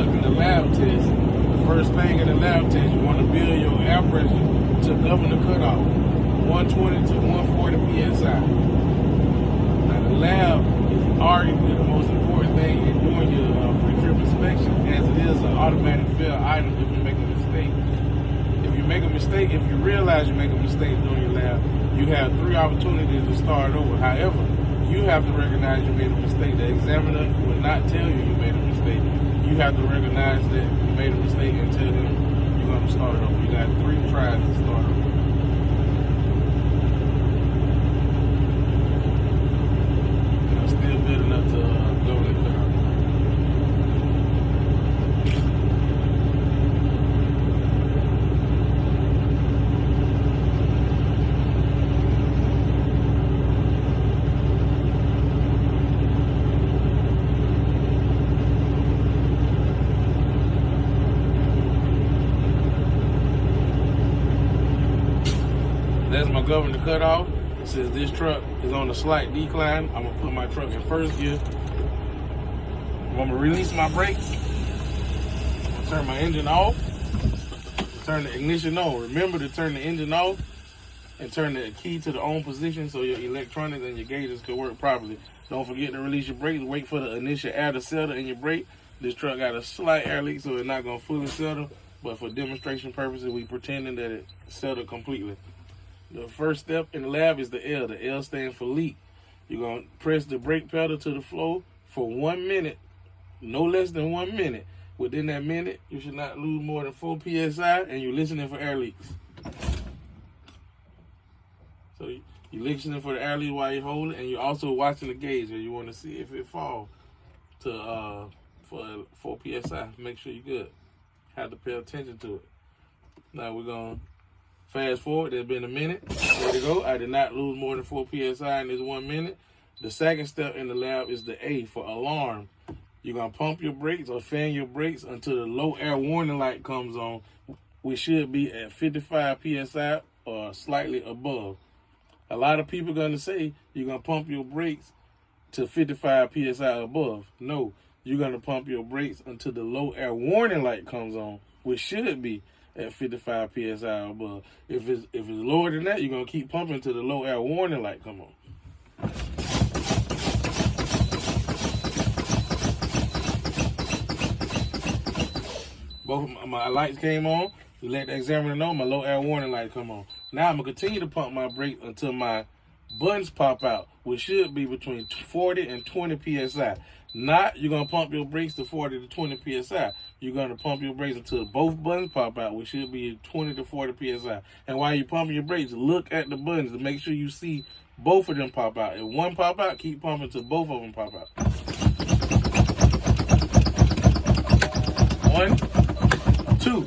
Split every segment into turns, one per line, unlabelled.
conducting the lab test, the first thing in the lab test, you want to build your air pressure to governor cutoff, 120 to 140 psi. Now the lab is arguably the most important thing in doing your pre-trip inspection, as it is an automatic fail item if you make a mistake. If you make a mistake, if you realize you make a mistake during your lab, you have 3 opportunities to start over. However, you have to recognize you made a mistake. The examiner will not tell you you made a mistake. You have to recognize that you made a mistake and tell them you're going to start over. You got 3 tries to start over. I'm still building up to go to the car. That's my governor cutoff. Since this truck is on a slight decline, I'm gonna put my truck in first gear. I'm gonna release my brakes, turn my engine off, turn the ignition on. Remember to turn the engine off and turn the key to the on position so your electronics and your gauges can work properly. Don't forget to release your brakes. Wait for the initial air to settle in your brake. This truck got a slight air leak, so it's not gonna fully settle, but for demonstration purposes, we pretending that it settled completely. The first step in the lab is the L. The L stands for leak. You're going to press the brake pedal to the floor for 1 minute, no less than 1 minute. Within that minute, you should not lose more than 4 psi, and you're listening for air leaks. So you're listening for the air leak while you're holding, and you're also watching the gauge, and you want to see if it falls to for 4 psi. Make sure you're good. Have to pay attention to it. Now we're going to fast forward. There's been a minute. There we go. I did not lose more than 4 psi in this 1 minute. The second step in the lab is the A for alarm. You're going to pump your brakes or fan your brakes until the low air warning light comes on, which should be at 55 psi or slightly above. A lot of people are going to say you're going to pump your brakes to 55 psi above. No, you're going to pump your brakes until the low air warning light comes on, which should be at 55 psi above. If it's lower than that, you're gonna keep pumping until the low air warning light come on. Both of my lights came on. You let the examiner know my low air warning light come on. Now I'm gonna continue to pump my brakes until my buttons pop out, which should be between 40 and 20 psi. Not you're gonna pump your brakes to 40 to 20 psi. You're gonna pump your brakes until both buttons pop out, which should be 20 to 40 psi. And while you're pumping your brakes, look at the buttons to make sure you see both of them pop out. If one pop out, keep pumping till both of them pop out. 1, 2.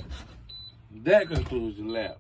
That concludes the lab.